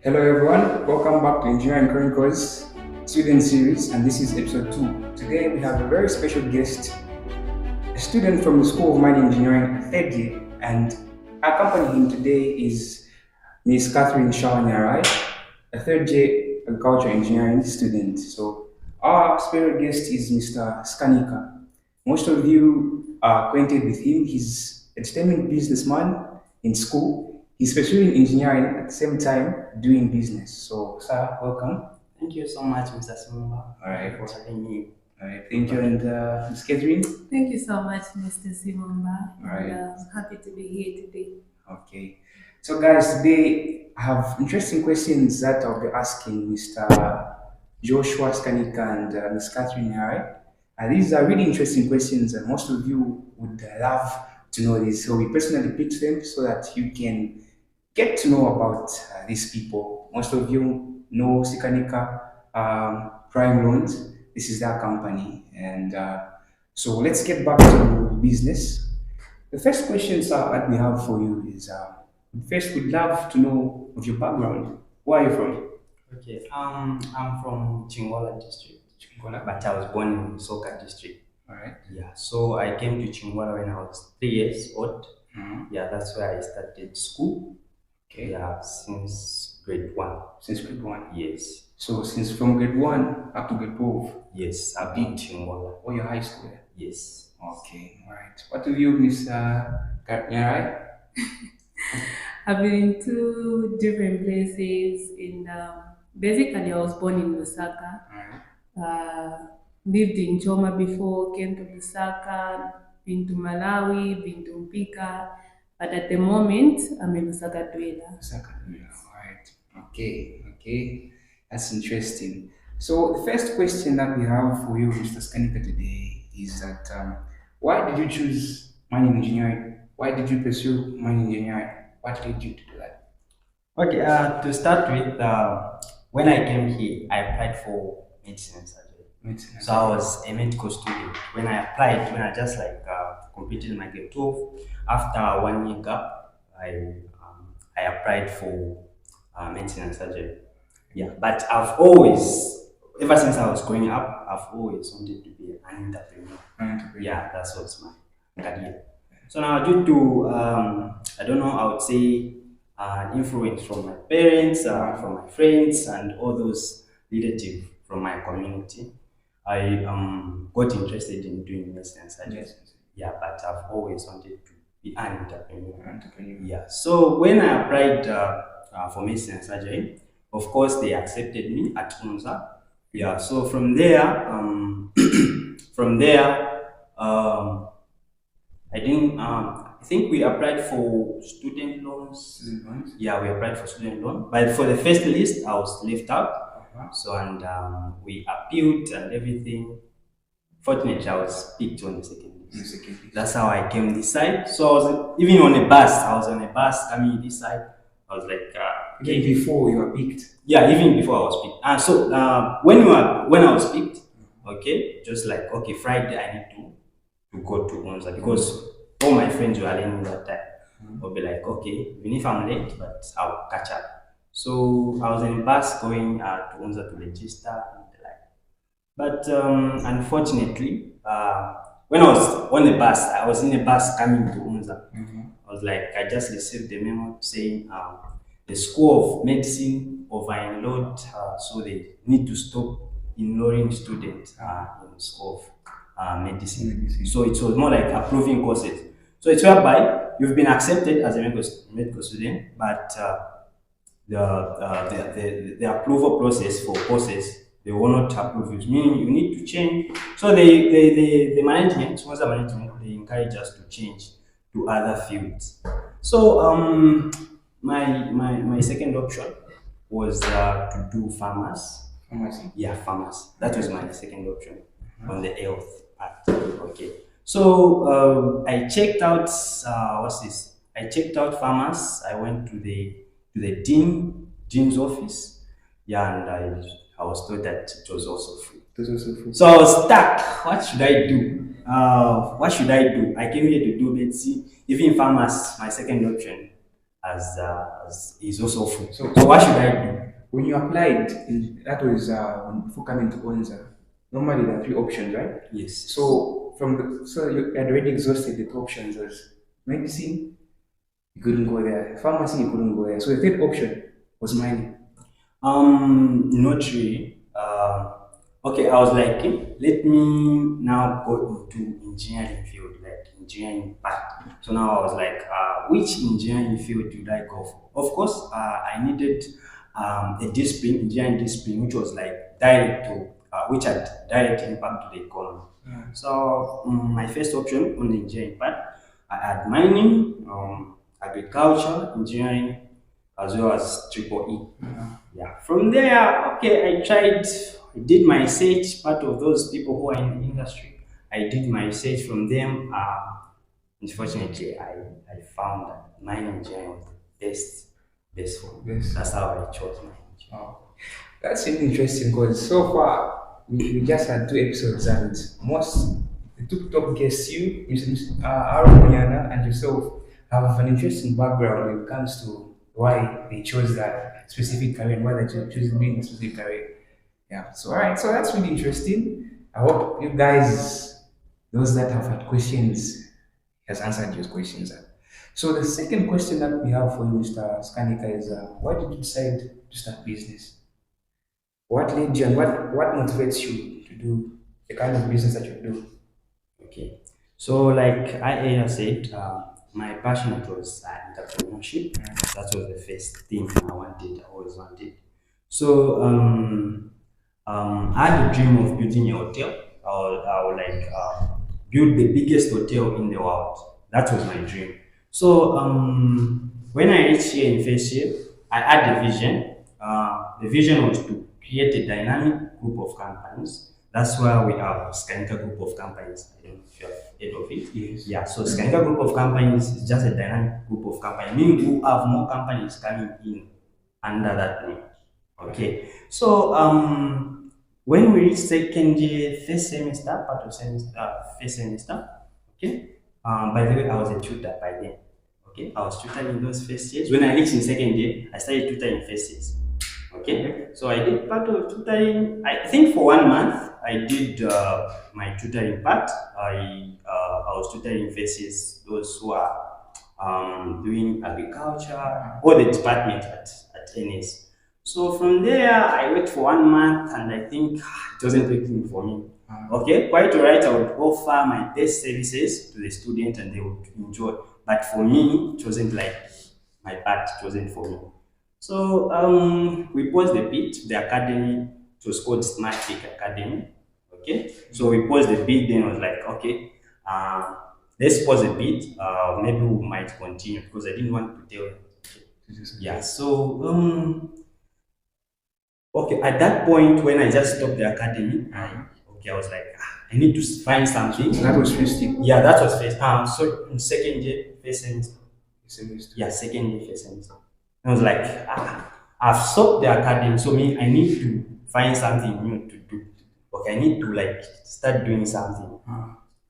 Hello everyone, welcome back to Engineering Chronicles student series, and this is episode 2. Today we have a very special guest, a student from the School of Mining Engineering, third year, and accompanying him today is Miss Catherine Shawanyarai, a third year agriculture engineering student. So our special guest is Mr. Skanika. Most of you are acquainted with him. He's a determined businessman in school. He's pursuing engineering at the same time doing business. So, sir, welcome. Thank you so much, Mr. Simba. All right. For having me. All right, thank you. And Ms. Catherine? Thank you so much, Mr. Simamba. All right. I'm happy to be here today. Okay. So, guys, today I have interesting questions that I'll be asking Mr. Joshua Skanika and Ms. Catherine Harai. And these are really interesting questions, and most of you would love to know this. So, we personally picked them so that you can get to know about these people. Most of you know Sikanika Prime Loans. This is their company. And so let's get back to business. The first questions that we have for you is first, we'd love to know of your background. Where are you from? Okay. I'm from Chingola district. Chingola, but I was born in Soka district. All right. Yeah. So I came to Chingola when I was 3 years old. Mhm. Yeah, that's where I started school. Okay. Yeah, since grade 1. Since grade 1. Yes. So since from grade 1 up to grade 12, Yes, I've been Chingola. or your high school there? Yes. Okay, all right. What of you, Miss Katyarai? I've been in two different places. Basically, I was born in Lusaka. All right. Lived in Choma before, came to Lusaka, been to Malawi, been to Mpika. But at the moment, I'm a Lusaka dweller. All right. Okay. That's interesting. So the first question that we have for you, Mr. Skanika, today is that why did you choose mining engineering? Why did you pursue mining engineering? What led you to do that? Okay. To start with, when I came here, I applied for medicine and surgery. So I was a medical student. When I applied, when I just completed my grade 12, after 1 year gap, I applied for medicine and surgery. Yeah, but I've always, ever since I was growing up, I've always wanted to be an entrepreneur. Yeah, that's what's my career. So now, due to I don't know, I would say influence from my parents, from my friends, and all those relatives from my community, I got interested in doing medicine and surgery. Yes. Yeah, but I've always wanted to be an entrepreneur. Yeah. So when I applied for medicine and surgery, of course they accepted me at UNZA. Yeah. So from there, I didn't. I think we applied for student loans. Student loans? Yeah, we applied for student loan, but for the first list, I was left out. Uh-huh. So and we appealed and everything. Fortunately, I was picked on the second list. That's how I came this side. So I was even on a bus. I was on a bus coming this side. I was like, Even before you were picked. yeah, even before I was picked. And so when I was picked, okay, just like okay, Friday I need to go to Unza because all my friends were learning that time. I'll be like, okay, even if I'm late, but I'll catch up. So I was in a bus going to Unza to register and the like. But unfortunately, when I was on the bus, I was in a bus coming to Unza. I was like, I just received the memo saying the School of Medicine over-enrolled, so they need to stop enrolling students in the School of Medicine. So it was more like approving courses. So it's whereby you've been accepted as a medical student, but the approval process for courses, they will not approve it, meaning you need to change. So the management, once the management, they encourage us to change to other fields. So my second option was to do Pharmacy. Yeah, pharmacy. That was my second option on the health part. Okay. So I checked out I checked out pharmacy. I went to the dean's office. Yeah, and I was told that it was also free. So I was stuck. What should I do? I came here to do medicine. Even pharmacy, my second option, as is also free. So, So what should I do? when you applied, that was before coming to Onza. Normally there are three options, right? Yes. So so you had already exhausted the two options as medicine, you couldn't go there. Pharmacy, you couldn't go there. So the third option was mining. Not really. Okay, I was like, let me now go into engineering field, like engineering part. So now I was like, which engineering field did I go for? Of course, I needed a discipline, engineering discipline, which was like which had direct impact to the economy. So my first option on the engineering part, I had mining, agriculture, engineering, as well as triple E. Yeah. From there, okay, I did my research, part of those people who are in the industry. I did my research from them. Unfortunately, I found that mining engineering was the best one. Yes. That's how I chose mining engineering. Oh, that's really interesting because so far we just had two episodes and most the two top guests, you, Aaron Miana, and yourself, have an interesting background when it comes to why they chose that specific career and why they chose being a specific career. Yeah. So all right. So that's really interesting. I hope you guys, those that have had questions, has answered your questions. So the second question that we have for you, Mr. Skanika, is why did you decide to start business? What led you and what motivates you to do the kind of business that you do? Okay. So, like I earlier said, my passion was entrepreneurship. That was the first thing I always wanted. So, I had a dream of building a hotel. I would like build the biggest hotel in the world. That was my dream. So, when I reached here in first year, I had a vision. The vision was to create a dynamic group of companies. That's why we have Skanika Group of Companies. I don't know if you have heard of it. Yes. Yeah, so Skanika Group of Companies is just a dynamic group of companies, meaning we have more companies coming in under that name. Okay, so when we reach second year, first semester, part of first semester, okay. By the way, I was a tutor by then. Okay, I was tutoring in those first years. When I reached in second year, I started tutoring first years. Okay, so I did part of tutoring. I think for 1 month I did my tutoring part. I was tutoring first years, those who are doing agriculture, all the departments at NS. So from there, I worked for 1 month, and I think it wasn't working for me. Okay, quite alright. I would offer my best services to the student, and they would enjoy. But for me, it wasn't like my part. It wasn't for me. So we paused the bid. The academy, it was called Smart Tech Academy. Okay, so we paused the bid. Then I was like, okay, let's pause the bid. Maybe we might continue because I didn't want to tell. Yeah. So okay, at that point when I just stopped the academy, I was like, I need to find something. So that was first year. Yeah, that was first. So in second year, first semester. Semester. Yeah, second year, first semester. I was like, I've stopped the academy, so I need to find something new to do. Okay, I need to like start doing something.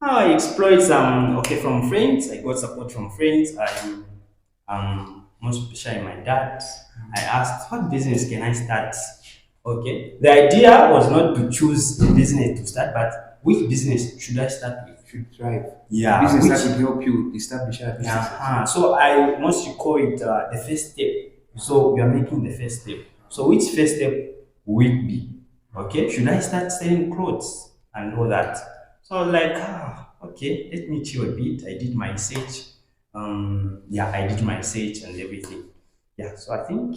I explored some from friends. I got support from friends. Most especially my dad. I asked, what business can I start? Okay, the idea was not to choose a business to start, but which business should I start with? Should thrive. Yeah, Business that will help you establish a business. So I mostly call it the first step. So we are making the first step. So which first step will it be? Okay, should I start selling clothes and all that? So I was like, okay, let me chill a bit. I did my research. I did my research and everything. Yeah, so I think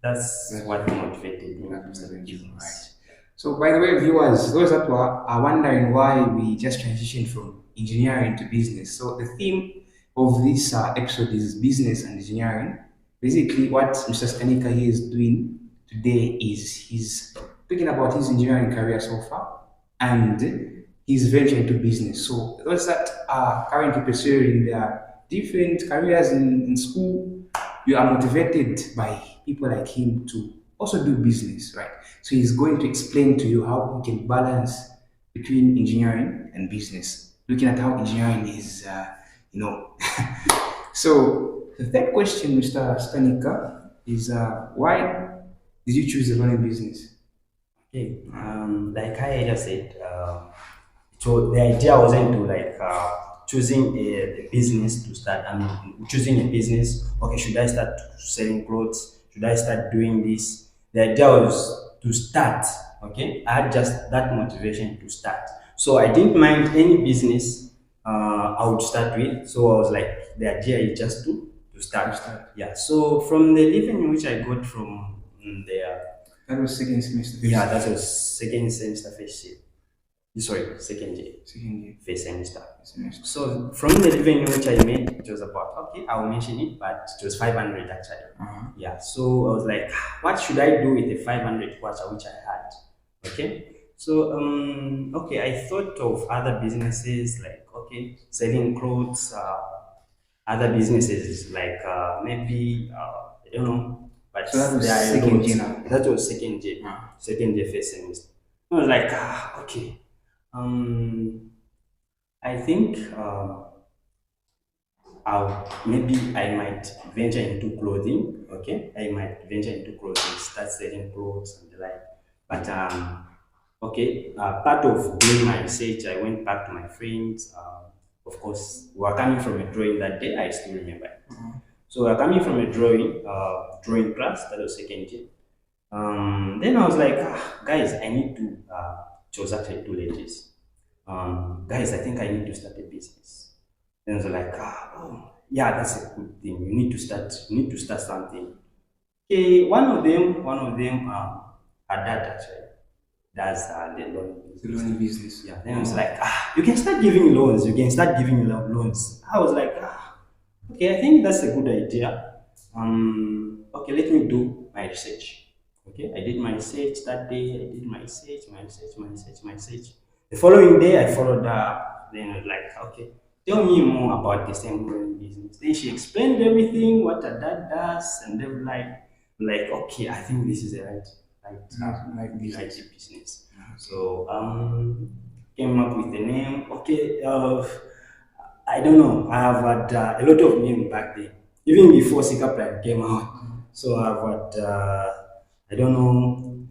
that's what motivated me to start business. Right. So, by the way, viewers, those that are wondering why we just transitioned from engineering to business. So, the theme of this episode is business and engineering. Basically, what Mr. Skanika here is doing today is he's speaking about his engineering career so far, and he's venturing into business. So, those that are currently pursuing their different careers in school, you are motivated by people like him to also do business, right? So he's going to explain to you how we can balance between engineering and business, looking at how engineering is, So the third question, Mr. Stanika, is why did you choose the running business? Okay, like I just said, so the idea wasn't to like choosing a business to start. I mean, choosing a business. Okay, should I start selling clothes? Should I start doing this? The idea was to start. Okay, I had just that motivation to start. So I didn't mind any business I would start with. So I was like, the idea is just to start. Yeah. So from the living which I got from there. That was second semester. Yeah, that was second semester first year. Sorry, second year, Second year. first semester. Semester. So from the revenue which I made, it was about okay. I will mention it, but it was 500 actually. Yeah. So I was like, what should I do with the 500 kwacha which I had? Okay. So okay, I thought of other businesses like okay, selling clothes, other businesses like maybe I don't know, but So that was there are second loads. year now. That was second year, second year first semester. I was like, okay, I think maybe I might venture into clothing. Okay, I might venture into clothing, start selling clothes and the like. But okay, part of doing my research, I went back to my friends. Of course, we were coming from a drawing that day. I still remember it. So we were coming from a drawing class. That was second year. Then I was like, guys, I need to. Chose actually 2 ladies. Guys, I think I need to start a business. Then I was like, oh, yeah, that's a good thing. You need to start. You need to start something. Okay, one of them, her dad actually does the loan The business. running business. Yeah. Then I was like, you can start giving loans. You can start giving loans. I was like, okay, I think that's a good idea. Okay, let me do my research. Okay, I did my research that day. I did my research. The following day, I followed up. Then I was like, okay, tell me more about the same growing business. Then she explained everything, what her dad does, and they were like, okay, I think this is the right business. So came up with the name. Okay, I don't know. I have had a lot of names back then, even before Sika Prime came out. So I've had I don't know.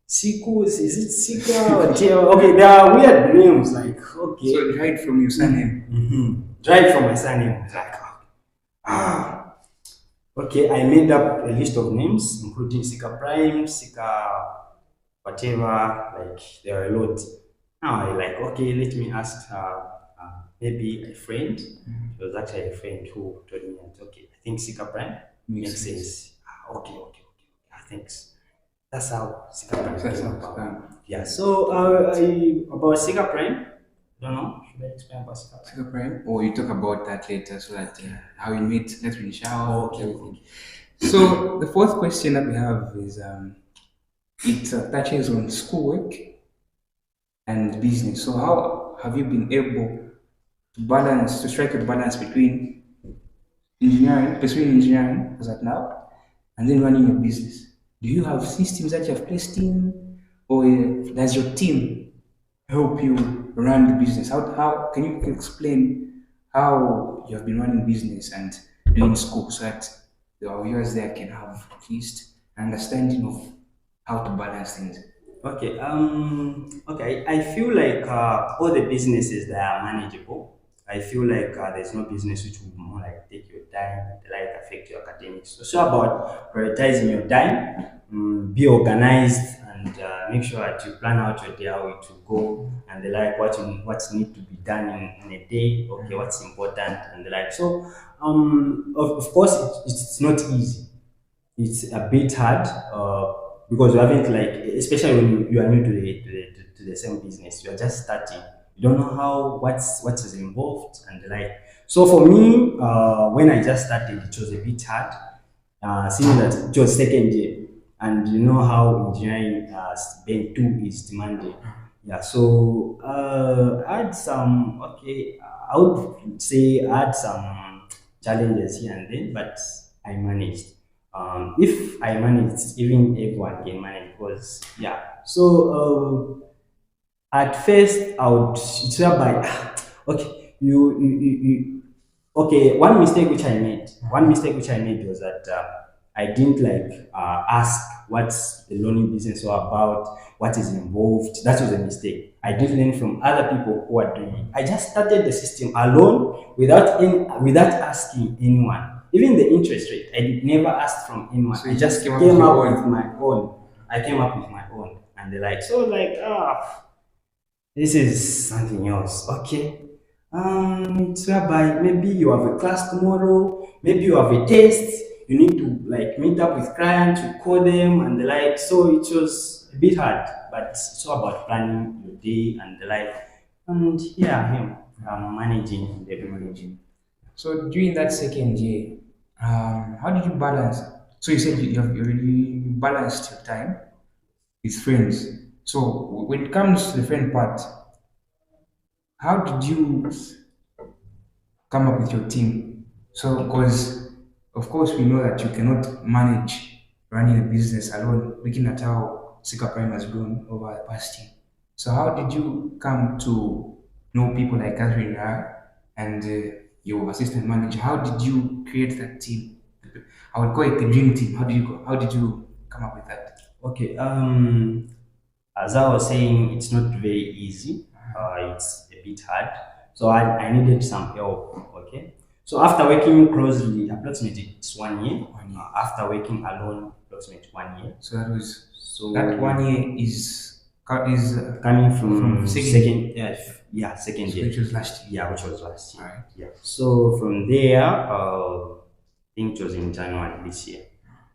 Siku, is it Sika or Teo? Okay, there are weird names like okay. So right from your surname. Right from my surname. It's like okay, I made up a list of names, including Sika Prime, Sika whatever, like there are a lot. Now I like, okay, let me ask maybe a friend. It was actually a friend who told me, okay, I think Sika Prime makes sense. Okay. Thanks. That's how Sika Prime came about. Yeah, so about Sika Prime, I don't know, should I explain about Sika Prime? Sika Prime? Or you talk about that later so that how you meet, let's finish out. Okay. So the fourth question that we have is it touches on schoolwork and business. So how have you been able to strike a balance between engineering as at now and then running your business? Do you have systems that you have placed in, or does your team help you run the business? How can you explain how you have been running business and doing school so that the viewers there can have at least an understanding of how to balance things? Okay. Okay. I feel like all the businesses that are manageable. I feel like there's no business which will more like take your time, like affect your academics. So about prioritizing your time, be organized, and make sure that you plan out your day how it will go, and the like what need to be done in a day. Okay, what's important and the like. So of course it's not easy. It's a bit hard because you haven't like, especially when you are new to the same business, you are just starting. You don't know what is involved and the like. So for me, when I just started, it was a bit hard, seeing that it was second year, and you know how engineering Ben 2 is demanding. Yeah, so I had some, okay, I would say I had some challenges here and then, but I managed. If I managed, even everyone can manage because, yeah. So at first, I would, it's whereby, okay, Okay, one mistake which I made. One mistake which I made was that I didn't like ask what's the learning business all about, what is involved. That was a mistake. I did learn from other people who are doing it. I just started the system alone without asking anyone. Even the interest rate, I did never ask from anyone. So I you just came up with came your up with own. my own. I came up with my own, and they're like, so like this is something else. Okay. It's whereby maybe you have a class tomorrow, maybe you have a test, you need to like meet up with clients, you call them and the like. So it was a bit hard, but it's all about planning your day and the like. And yeah, him, I'm managing the managing. So during that second year, how did you balance? So you said you balanced your time with friends. So when it comes to the friend part, how did you come up with your team? So because of course we know that you cannot manage running a business alone, looking at how Sika Prime has grown over the past year. So how did you come to know people like Catherine and your assistant manager? How did you create that team? I would call it the dream team. How did you come up with that? Okay, as I was saying, it's not very easy. It's a bit hard. So I needed some help. Okay. So after working closely, approximately it's 1 year. 1 year. After working alone, approximately 1 year. So that was So that 1 year is coming from from second, yeah, second so year. which was last year. Yeah, which was last year. Alright. Yeah. So from there, I think it was in January this year.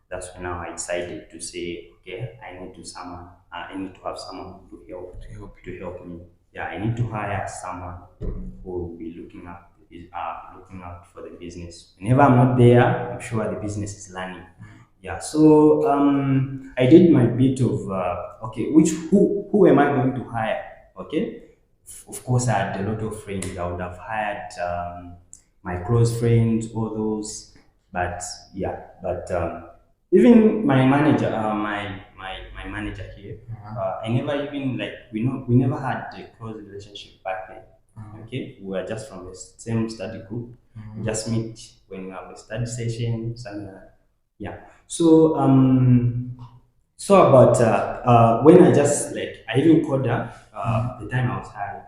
That's when now I decided to say, okay, I need to someone. I need to have someone to help me. Yeah, I need to hire someone who will be looking out for the business. Whenever I'm not there, I'm sure the business is learning. Yeah, so I did my bit of okay, who am I going to hire? Okay, of course, I had a lot of friends. I would have hired my close friends, all those, but yeah, but even my manager, my manager here, I never even like we never had a close relationship back then. Okay, we were just from the same study group. We just meet when we have a study session, something like that. Yeah. So about when I just like I even called her the time I was hiring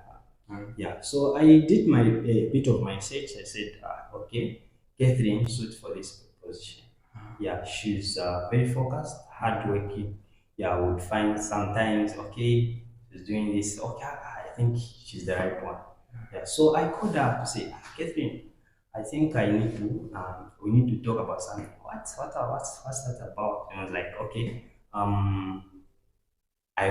her. Yeah. So I did my a bit of my research. I said, okay, Catherine suits for this position. Yeah, she's very focused, hardworking. Yeah, I would find sometimes okay, she's doing this. Okay, I think she's the right one. Yeah. So I called her to say, Catherine, I think I need to we need to talk about something. What's that about? And I was like, okay, I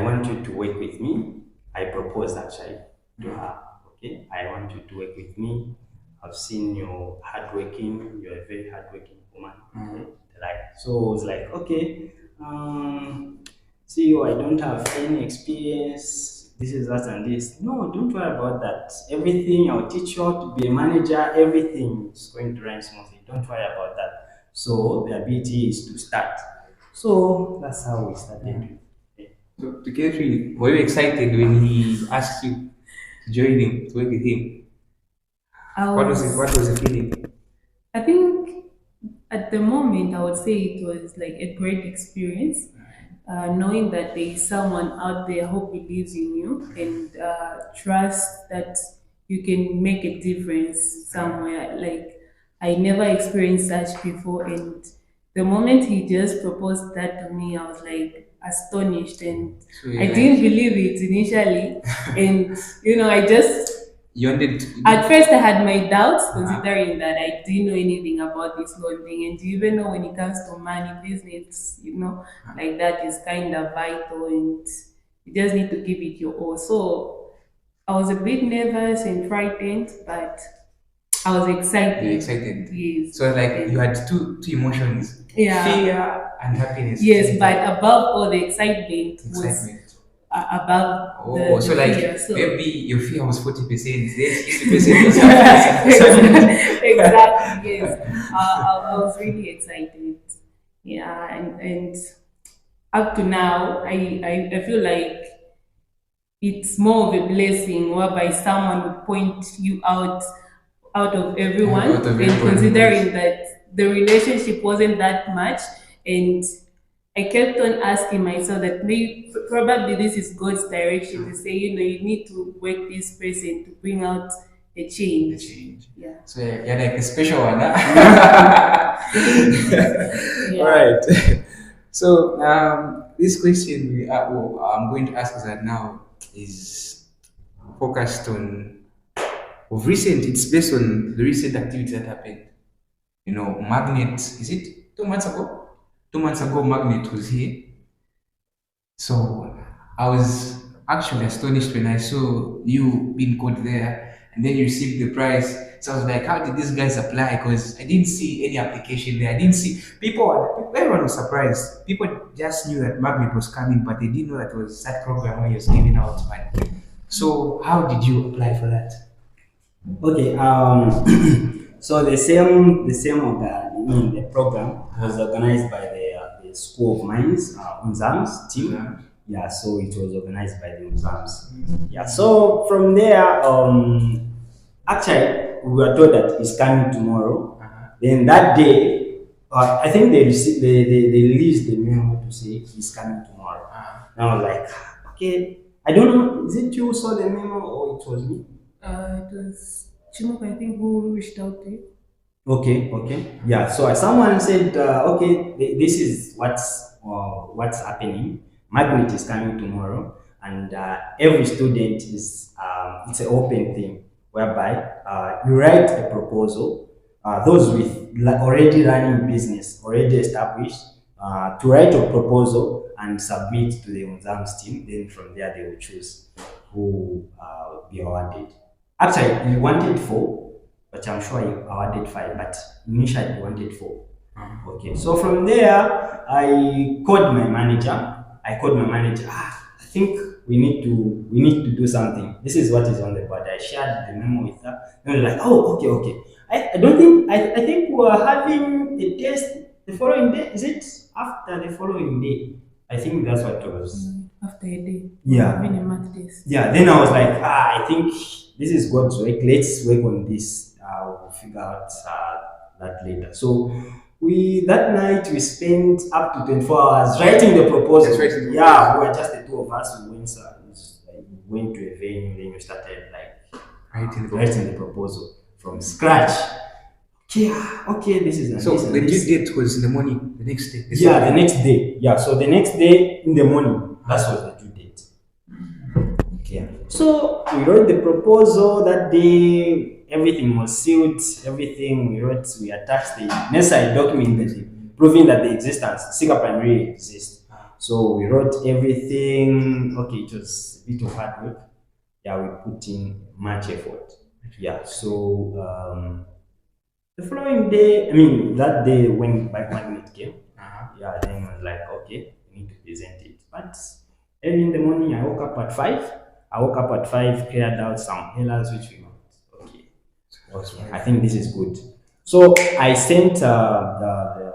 want you to work with me. I proposed actually to her. Okay, I want you to work with me. I've seen you hardworking. You're a very hardworking woman. Okay? Like so, I was like, okay, see you. I don't have any experience. This is that and this. No, don't worry about that. Everything I'll teach you how to be a manager. Everything is going to run smoothly. Don't worry about that. So the ability is to start. So that's how we started. So to Catherine, were you excited when he asked you to join him, to work with him? I What was it? was, What was the feeling? I think at the moment, I would say it was like a great experience, knowing that there is someone out there who believes in you and trust that you can make a difference somewhere. Like I never experienced such before, and the moment he just proposed that to me, I was like astonished, and So I you're didn't like, believe it initially, and I just you wanted at first, I had my doubts, considering that I didn't know anything about this loan thing. And you even know when it comes to money, business, like that is kind of vital, and you just need to give it your all. So I was a bit nervous and frightened, but I was you're excited. excited. Yes. So like And you had two emotions, yeah. fear and happiness. Yes, but above all, the excitement was Excitement. above Oh, so the like fear. So maybe your fear was 40%, then 60% was happiness. exactly, yes. I was really excited. Yeah, and up to now, I feel like it's more of a blessing whereby someone would point you out out of everyone, Out of and everyone. considering that the relationship wasn't that much, and I kept on asking myself that maybe probably this is God's direction to say, you need to work this person to bring out a The change. change. Yeah. So you're like a special one, huh? All Yeah. right. So this question I'm going to ask us that now is focused on of recent. It's based on the recent activity that happened. Magnet. Is it 2 months ago? 2 months ago, Magnet was here. So I was actually astonished when I saw you being called there and then you received the prize. So I was like, how did these guys apply? Because I didn't see any application there. I didn't see everyone was surprised. People just knew that Magnet was coming, but they didn't know that it was that program where he was giving out money. So how did you apply for that? Okay. So the program was organized by the School of Mines, Unzams team. Yeah, so it was organized by the Unzams. Yeah, so from there, actually, we were told that it's coming tomorrow. Then that day, I think they released the memo to say it's coming tomorrow. And I was like, okay, I don't know, is it you who saw the memo or it was me? It was Chimok, I think, who reached out to you. Okay. Yeah. So someone said, okay, this is what's happening. Magnet is coming tomorrow, and every student is it's an open thing whereby you write a proposal. Those with already running business, already established, to write a proposal and submit to the exams team. Then from there they will choose who will be awarded. Actually, we wanted four, but I'm sure you awarded five, but initially we wanted four. Okay, so from there, I called my manager. I think we need to do something. This is what is on the board. I shared the memo with her. And we were like, oh, okay. I don't think I think we are having a test the following day. Is it after the following day? I think that's what it was. After a day. Yeah. Having a math test. Yeah, then I was like, I think this is God's work. Let's work on this. We'll figure out that later. So that night we spent up to 24 hours writing the proposal. Just writing the Yeah, we were just the two of us. We went to a venue, then we started writing the proposal from scratch. Okay, this is So this and the this. due date was in the morning, the next day. Yeah, the next day. Yeah, so the next day in the morning, that was the due date. Yeah. So we wrote the proposal that day. Everything was sealed. Everything we wrote, we attached the necessary document proving that the existence Singapore primary exists. So we wrote everything. Okay, it was a bit of hard work. Yeah, we put in much effort. Yeah. So the following day, that day when Magnet came, yeah, then I was like, okay, we need to present it. But early in the morning, I woke up at 5, cleared out some errors which we not. Okay, I think this is good. So I sent the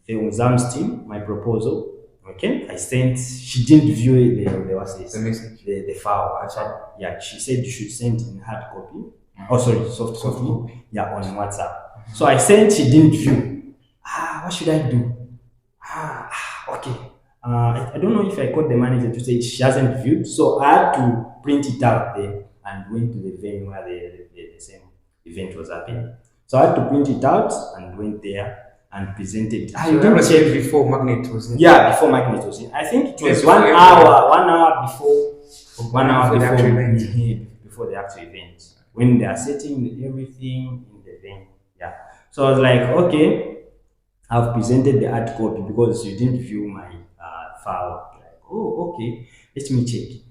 exams team my proposal. Okay, I sent. She didn't view the what's this? The message. The file. Actually, yeah, she said you should send in hard copy. Oh, sorry, soft copy. Yeah, on WhatsApp. So I sent. She didn't view. What should I do? Okay. I don't know if I called the manager to say she hasn't viewed. So I had to print it out there and went to the venue where the same event was happening. So I had to print it out and went there and presented. So that was before Magnet was in. Yeah, before Magnet was in. I think it was Yeah, 1 before hour, 1 hour before, 1 hour Before the before, actual event. before the actual event. When they are setting everything in the venue. Yeah. So I was like, okay, I've presented the hard copy because you didn't view my file. Like, oh, okay, let me check.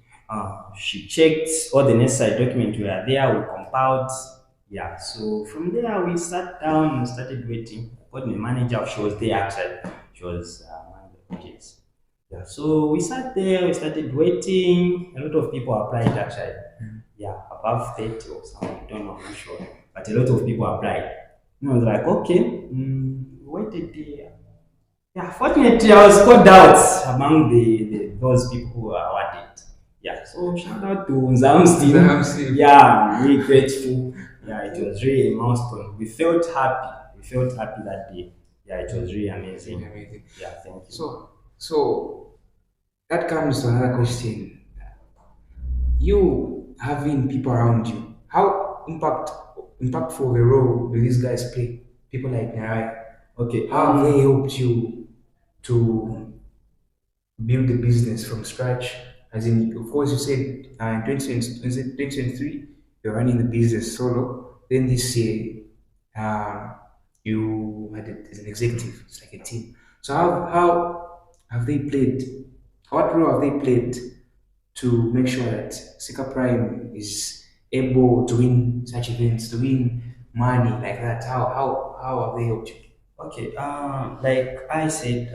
She checked all the necessary documents were there, we compiled. Yeah, so from there we sat down and started waiting. I called my manager, she was there actually. She was one of the kids. Yeah, so we sat there, we started waiting. A lot of people applied actually. Yeah, above 30 or something, I don't know, I'm not sure. But a lot of people applied. And I was like, okay, we waited there. Yeah, fortunately I was called out among those people who were awarded. Yeah, so shout out to Nzam's team. Nzam's team. Yeah, I'm really grateful. Yeah, it was really a milestone. We felt happy. We felt happy that day. Yeah, it was really amazing. Amazing. Yeah, thank you. So that comes to another question. You having people around you, how impactful the role do these guys play? People like Narai, Okay. how have they helped you to build the business from scratch? As in, of course, you said in 2023, you're running the business solo. Then this year, uh, you had it as an executive, it's like a team. So how have they played? What role have they played to make sure that Sika Prime is able to win such events, to win money like that? How have they helped you? Okay. Like I said,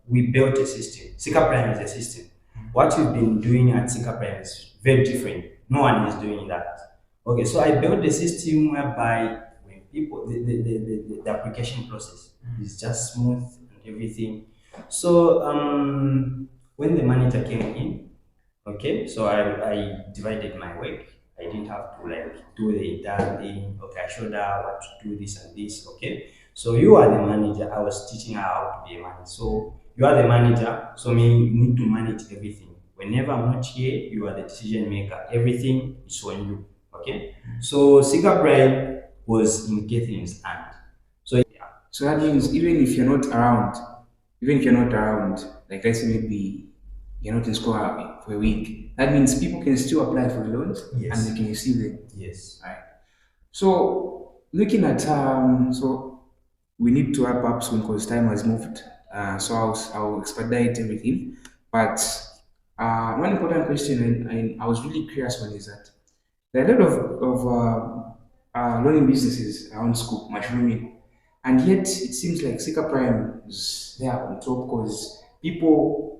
we built a system. Sika Prime is a system. What you've been doing at Sika Prime is very different. No one is doing that. Okay, so I built a system whereby when people the application process is just smooth and everything. So when the manager came in, okay, so I divided my work. I didn't have to like do the entire thing. Okay, I showed her what to do, this and this. Okay, so you are the manager. I was teaching her how to be a manager. So you are the manager. So mean you need to manage everything. Whenever I'm not here, you are the decision maker. Everything is on you. Okay, so Sika Pride was in Catherine's hand. So yeah, So that means even if you're not around, like let's say maybe you're not in school for a week, that means people can still apply for the loans and yes, they can receive them. yes. Right. So looking at so we need to wrap up soon because time has moved. So I'll expedite everything. But one important question, and I was really curious one is that there are a lot of learning businesses around school, mushrooming, and yet it seems like Sika Prime is there on top because people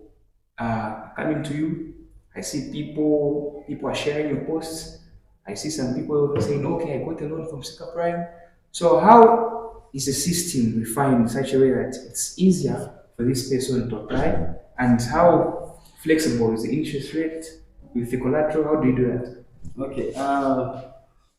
are coming to you. I see people are sharing your posts. I see some people saying, "Okay, I got a loan from Sika Prime." So how is the system refined in such a way that it's easier for this person to apply, and how flexible is the interest rate with the collateral? How do you do that? Okay.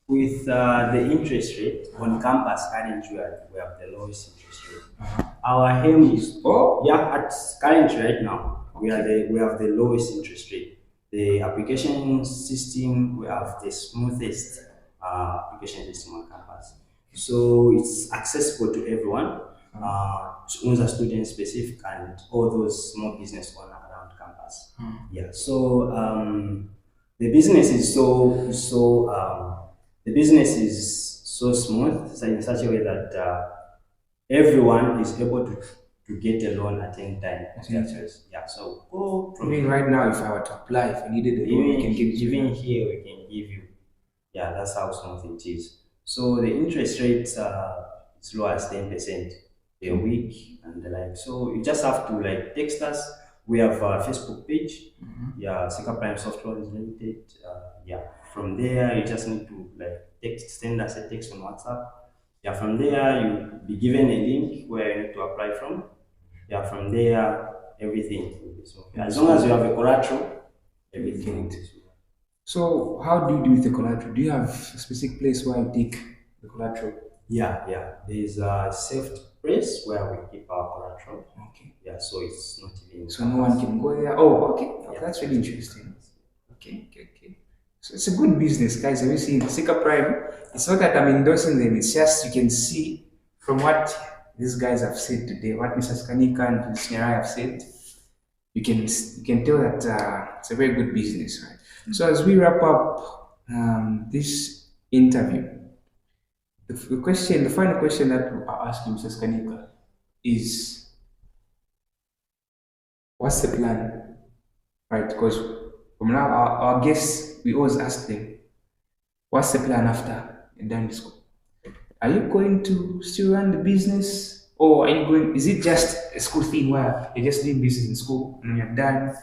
With the interest rate on campus, currently we have the lowest interest rate. Our aim is yeah at current right now we have the lowest interest rate. The application system we have the smoothest application system on campus. So it's accessible to everyone, to student specific and all those small business owner around campus. Yeah. So the business is the business is so smooth so in such a way that everyone is able to get a loan at any time. Yeah. So go I from mean, right now, if I were to apply, if I needed a loan, I even can get it. even here we can give you. Yeah, that's how smooth it is. So the interest rate is low as 10% a week and the like. So you just have to like text us. We have a Facebook page. Yeah, Sika Prime Soft Loans Limited. Yeah, from there you just need to like send us a text on WhatsApp. Yeah, from there you be given a link where you need to apply from. Yeah, from there everything will be smooth. As long as you have a collateral, everything will be smooth. So, how do you do with the collateral? Do you have a specific place where you take the collateral? Yeah, yeah. There's a safe place where we keep our collateral. Okay. Yeah, so it's not even. So no one can go there. Oh, okay. Yeah. That's really interesting. Okay. So it's a good business, guys. Have you seen Sika Prime? It's not that I'm endorsing them. It's just you can see from what these guys have said today, what Mr. Skanika and Mr. Nyara have said, you can tell that it's a very good business, right? So as we wrap up this interview, the final question that I'll ask you, Mr. Skanika, is what's the plan, right? Because from now, our guests, we always ask them, what's the plan after you're done with school? Are you going to still run the business, or are you going? Is it just a school thing where you're just doing business in school and when you're done,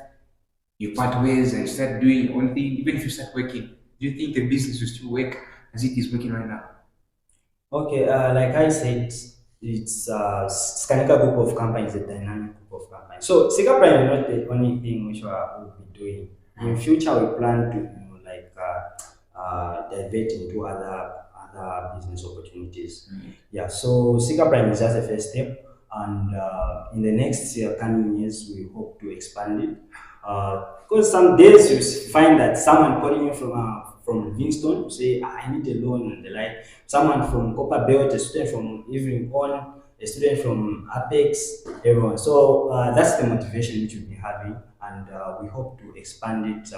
you part ways and start doing your own thing? Even if you start working, do you think the business will still work as it is working right now? Okay, like I said, it's Skanika group of companies, a dynamic group of companies. So Sika Prime is not the only thing which we'll be doing. In future, we plan to divert into other business opportunities. Yeah, so Sika Prime is just a first step, and in the next coming years, we hope to expand it. Because some days you find that someone calling you from Vinston to say, "Ah, I need a loan," and the like. Someone from Copper Belt, a student from Evening On, a student from Apex, everyone. So that's the motivation which we'll be having, and we hope to expand it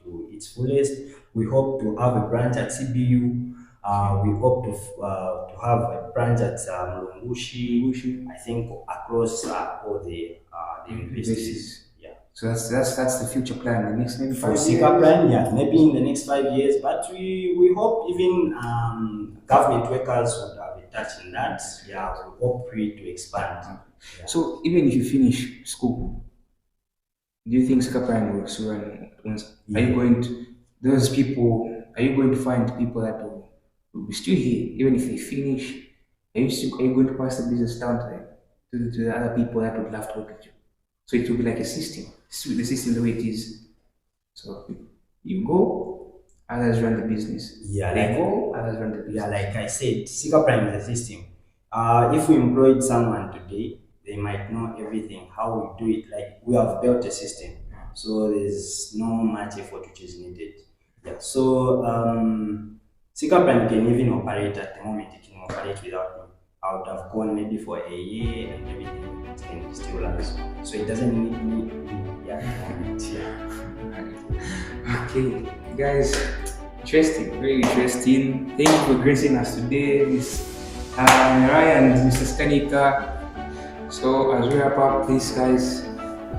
to its fullest. We hope to have a branch at CBU. We hope to have a branch at Mulungushi. I think across all the universities. Yeah. So that's the future plan. The next maybe For 5 years. Sika Plan, yeah, maybe in the next 5 years. But we hope even government workers would have a touch in that. Yeah, we hope to expand. Yeah. So even if you finish school, do you think Sika Prime will still run? Are you going to those people? Are you going to find people that will be still here even if they finish? Are you going to pass the business down to them, to the other people that would love to work with you? So it will be like a system. The system the way it is. So you go, others run the business. Yeah, They like go, others run the business. yeah, like I said, Sika Prime is a system. If we employed someone today, they might know everything, how we do it. Like we have built a system, so there's no much effort which is needed. Yeah. So Sika Prime can even operate at the moment. It can operate without me. I would have gone maybe for a year and everything. It can still last. So it doesn't need me. Yeah, at the moment. Yeah. Okay, guys, interesting, very interesting. Thank you for gracing us today, Miss Ryan and Mr. Skanika. So as we wrap up this, guys,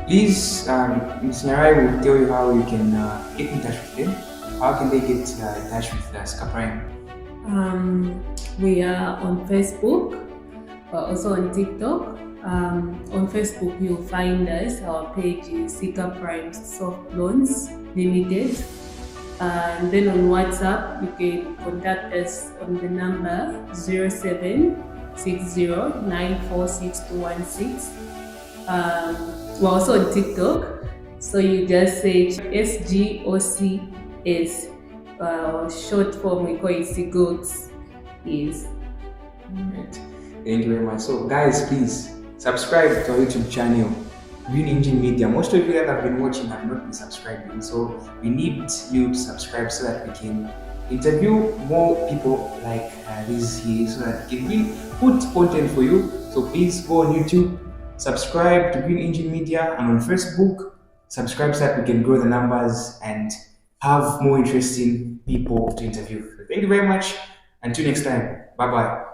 please, Ms. Narai will tell you how you can get in touch with them. How can they get in touch with Sika Prime? We are on Facebook, but also on TikTok. On Facebook, you'll find us. Our page is Sika Prime Soft Loans Limited. And then on WhatsApp, you can contact us on the number 0760946216. We're also on TikTok, so you just say SGOCS. Short form we call it SGOCS. Yes. Right. Thank you very much. So, guys, please subscribe to our YouTube channel, Green Engine Media. Most of you that have been watching have not been subscribing, so we need you to subscribe so that we can interview more people like this here, so that we can really put content for you. So please go on YouTube, subscribe to Green Engine Media, and on Facebook, subscribe so that we can grow the numbers and have more interesting people to interview. Thank you very much. Until next time. Bye bye.